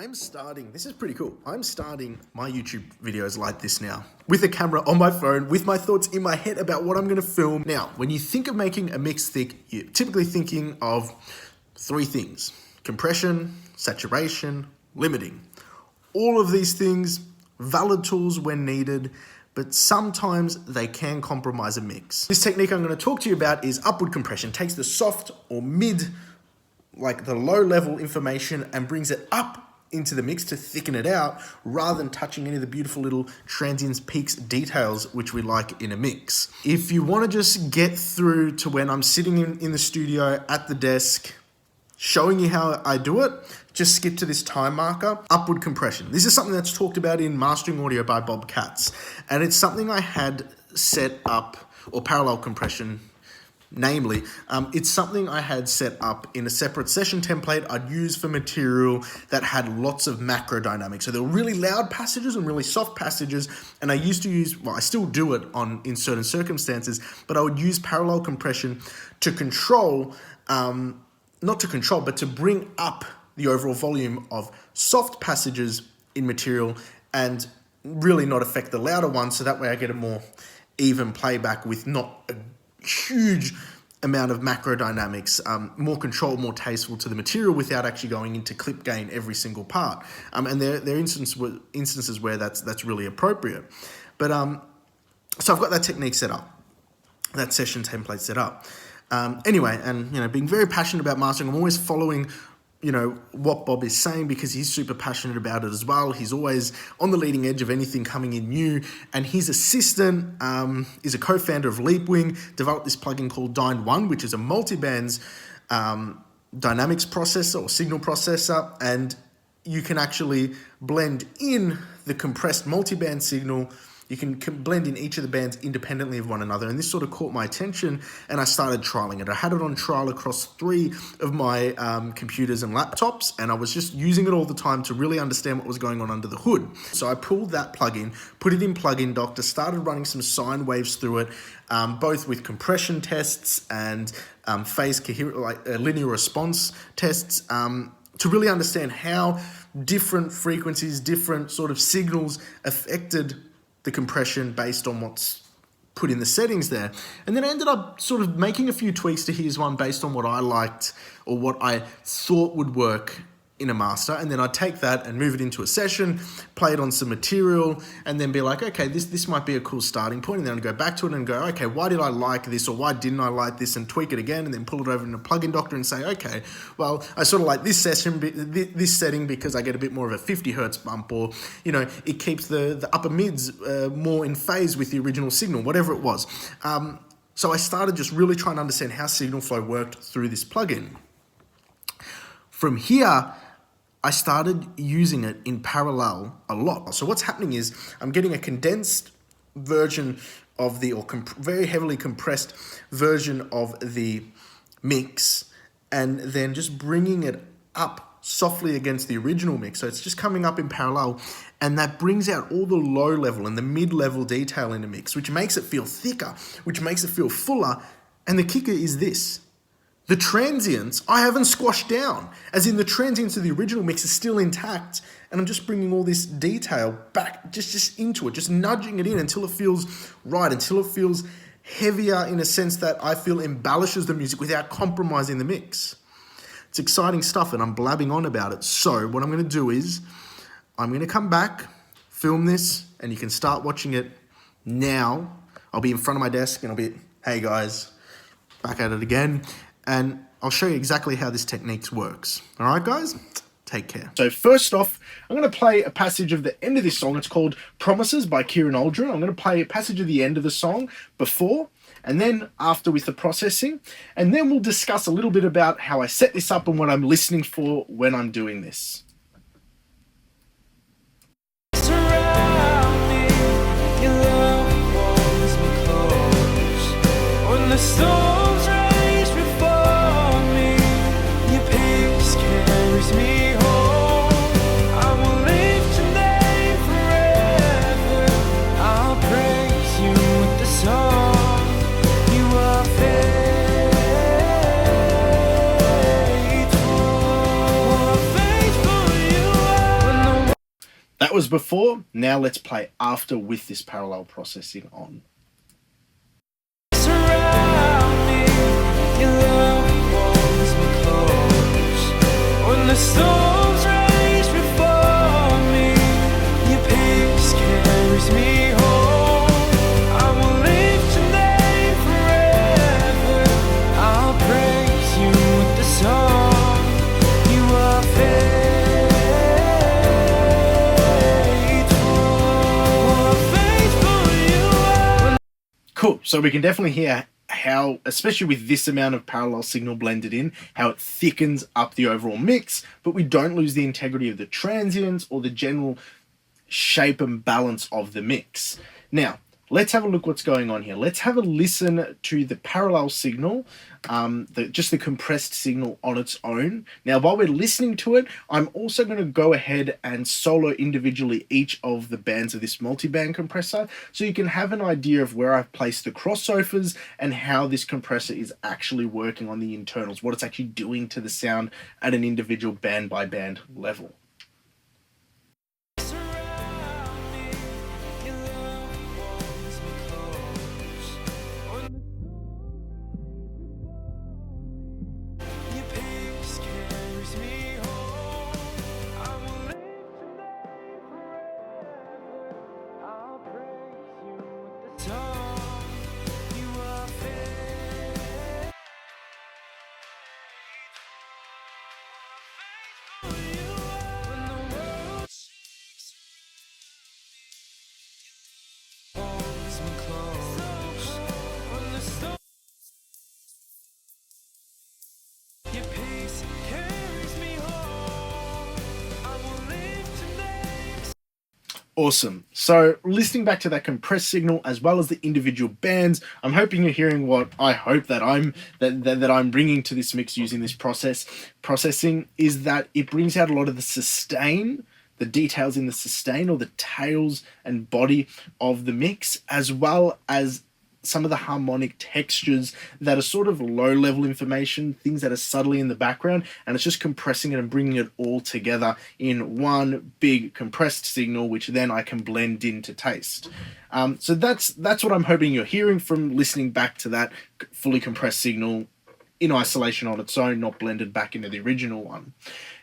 This is pretty cool. I'm starting my YouTube videos like this now, with a camera on my phone, with my thoughts in my head about what I'm gonna film. Now, when you think of making a mix thick, you're typically thinking of three things: compression, saturation, limiting. All of these things, valid tools when needed, but sometimes they can compromise a mix. This technique I'm gonna talk to you about is upward compression. Takes the soft or mid, like the low level information, and brings it up into the mix to thicken it out, rather than touching any of the beautiful little transients, peaks, details which we like in a mix. If you want to just get through to when I'm sitting in the studio at the desk showing you how I do it, just skip to this time marker. Upward compression. This is something that's talked about in Mastering Audio by Bob Katz, and it's something I had set up, or parallel compression, namely, it's something I had set up in a separate session template I'd use for material that had lots of macro dynamics. So there were really loud passages and really soft passages, and I used to use, well, I still do it in certain circumstances, but I would use parallel compression to control, not to control, but to bring up the overall volume of soft passages in material and really not affect the louder ones, so that way I get a more even playback with not a huge amount of macro dynamics, more controlled, more tasteful to the material without actually going into clip gain every single part. And there are instances where that's really appropriate. But so I've got that technique set up, that session template set up. Anyway, and being very passionate about mastering, I'm always following what Bob is saying, because he's super passionate about it as well. He's always on the leading edge of anything coming in new, and his assistant is a co-founder of Leapwing, developed this plugin called Dynone, which is a multi-bands dynamics processor or signal processor, and you can actually blend in the compressed multi-band signal. You can blend in each of the bands independently of one another. And this sort of caught my attention, and I started trialing it. I had it on trial across 3 of my computers and laptops, and I was just using it all the time to really understand what was going on under the hood. So I pulled that plugin, put it in Plugin Doctor, started running some sine waves through it, both with compression tests and phase coherent, linear response tests, to really understand how different frequencies, different sort of signals affected the compression based on what's put in the settings there. And then I ended up sort of making a few tweaks to his one based on what I liked or what I thought would work in a master, and then I'd take that and move it into a session, play it on some material, and then be like, okay, this might be a cool starting point, and then I'd go back to it and go, okay, why did I like this, or why didn't I like this, and tweak it again, and then pull it over in a Plugin Doctor and say, okay, well, I sort of like this this setting because I get a bit more of a 50 hertz bump, or it keeps the upper mids more in phase with the original signal, whatever it was. So I started just really trying to understand how signal flow worked through this plugin. From here, I started using it in parallel a lot. So what's happening is I'm getting a condensed version of very heavily compressed version of the mix, and then just bringing it up softly against the original mix. So it's just coming up in parallel, and that brings out all the low level and the mid-level detail in the mix, which makes it feel thicker, which makes it feel fuller. And the kicker is this: the transients I haven't squashed down, as in the transients of the original mix are still intact, and I'm just bringing all this detail back just into it, just nudging it in until it feels right, until it feels heavier in a sense that I feel embellishes the music without compromising the mix. It's exciting stuff, and I'm blabbing on about it. So what I'm going to do is I'm going to come back, film this, and you can start watching it now. I'll be in front of my desk, and I'll be, hey guys, back at it again. And I'll show you exactly how this technique works. All right, guys? Take care. So first off, I'm going to play a passage of the end of this song. It's called Promises by Kieran Aldrin. I'm going to play a passage of the end of the song before and then after with the processing. And then we'll discuss a little bit about how I set this up and what I'm listening for when I'm doing this. Surround me, your love holds me close. When the storms rage before me, your peace carries me home. I will lift your name forever. I'll praise you with the song. You are faithful, you That was before, now let's play after with this parallel processing on. Surround me, your love holds me close. When the storms rage before me, your peace carries me home. I will lift your name forever. I'll praise you with the song. You are faithful, you are. Cool, so we can definitely hear how, especially with this amount of parallel signal blended in, how it thickens up the overall mix, but we don't lose the integrity of the transients or the general shape and balance of the mix. Now, let's have a look what's going on here. Let's have a listen to the parallel signal, just the compressed signal on its own. Now, while we're listening to it, I'm also going to go ahead and solo individually each of the bands of this multi-band compressor, so you can have an idea of where I've placed the crossovers and how this compressor is actually working on the internals, what it's actually doing to the sound at an individual band by band level. Awesome. So listening back to that compressed signal as well as the individual bands, I'm hoping you're hearing what I hope that I'm bringing to this mix using this processing is that it brings out a lot of the sustain, the details in the sustain or the tails and body of the mix, as well as some of the harmonic textures that are sort of low level information, things that are subtly in the background, and it's just compressing it and bringing it all together in one big compressed signal, which then I can blend into taste. So that's what I'm hoping you're hearing from listening back to that fully compressed signal in isolation on its own, not blended back into the original one.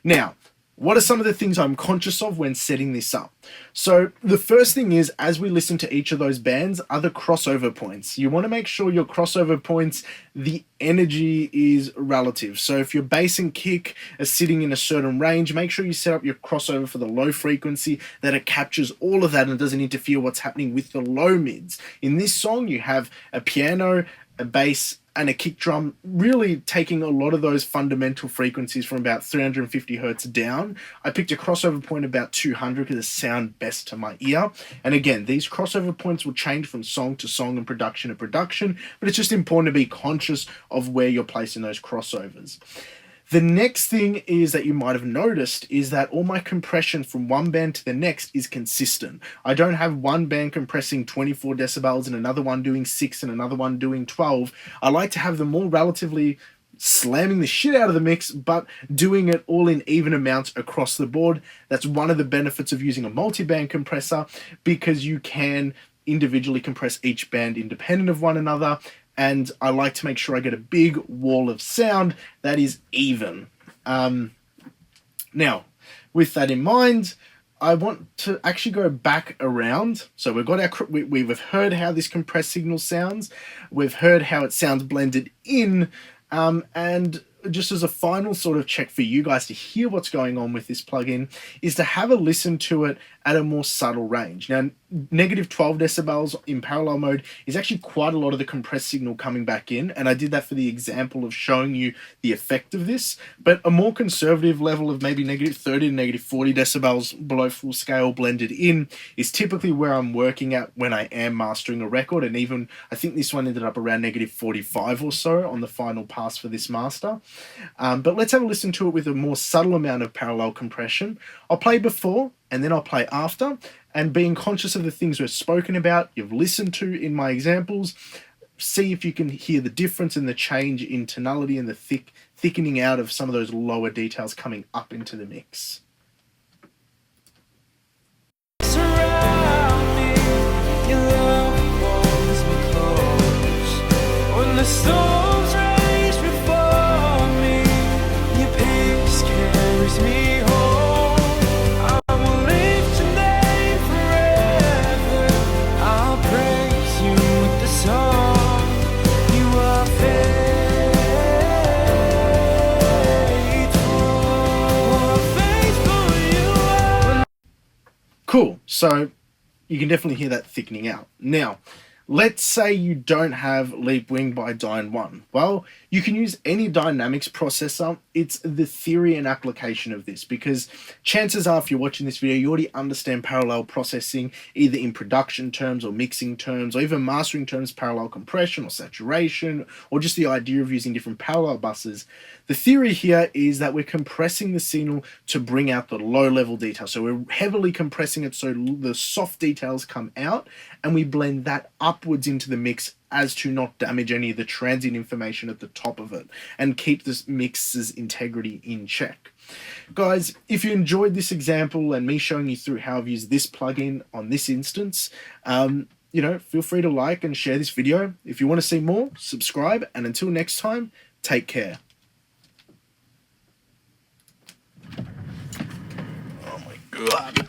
Now, what are some of the things I'm conscious of when setting this up? So the first thing is, as we listen to each of those bands, are the crossover points. You want to make sure your crossover points, the energy is relative. So if your bass and kick are sitting in a certain range, make sure you set up your crossover for the low frequency, that it captures all of that and doesn't interfere what's happening with the low mids. In this song, you have a piano, a bass, and a kick drum really taking a lot of those fundamental frequencies from about 350 hertz down. I picked a crossover point about 200 because it sounds best to my ear. And again, these crossover points will change from song to song and production to production, but it's just important to be conscious of where you're placing those crossovers. The next thing is that you might have noticed is that all my compression from one band to the next is consistent. I don't have one band compressing 24 decibels and another one doing 6 and another one doing 12. I like to have them all relatively slamming the shit out of the mix, but doing it all in even amounts across the board. That's one of the benefits of using a multi-band compressor, because you can individually compress each band independent of one another, and I like to make sure I get a big wall of sound that is even. Now, with that in mind, I want to actually go back around. So we've got we've heard how this compressed signal sounds. We've heard how it sounds blended in, and just as a final sort of check for you guys to hear what's going on with this plugin is to have a listen to it at a more subtle range. Now, negative 12 decibels in parallel mode is actually quite a lot of the compressed signal coming back in, and I did that for the example of showing you the effect of this, but a more conservative level of maybe negative 30 to negative 40 decibels below full scale blended in is typically where I'm working at when I am mastering a record, and even I think this one ended up around negative 45 or so on the final pass for this master. But let's have a listen to it with a more subtle amount of parallel compression. I'll play before and then I'll play after, and being conscious of the things we've spoken about, you've listened to in my examples, see if you can hear the difference in the change in tonality and the thickening out of some of those lower details coming up into the mix. Cool. So you can definitely hear that thickening out. Now, let's say you don't have Leapwing by Dynone. Well, you can use any dynamics processor. It's the theory and application of this, because chances are if you're watching this video, you already understand parallel processing, either in production terms or mixing terms, or even mastering terms, parallel compression or saturation, or just the idea of using different parallel buses. The theory here is that we're compressing the signal to bring out the low-level detail. So we're heavily compressing it so the soft details come out, and we blend that upwards into the mix as to not damage any of the transient information at the top of it and keep this mix's integrity in check. Guys, if you enjoyed this example and me showing you through how I've used this plugin on this instance, feel free to like and share this video. If you want to see more, subscribe, and until next time, take care. Oh my God.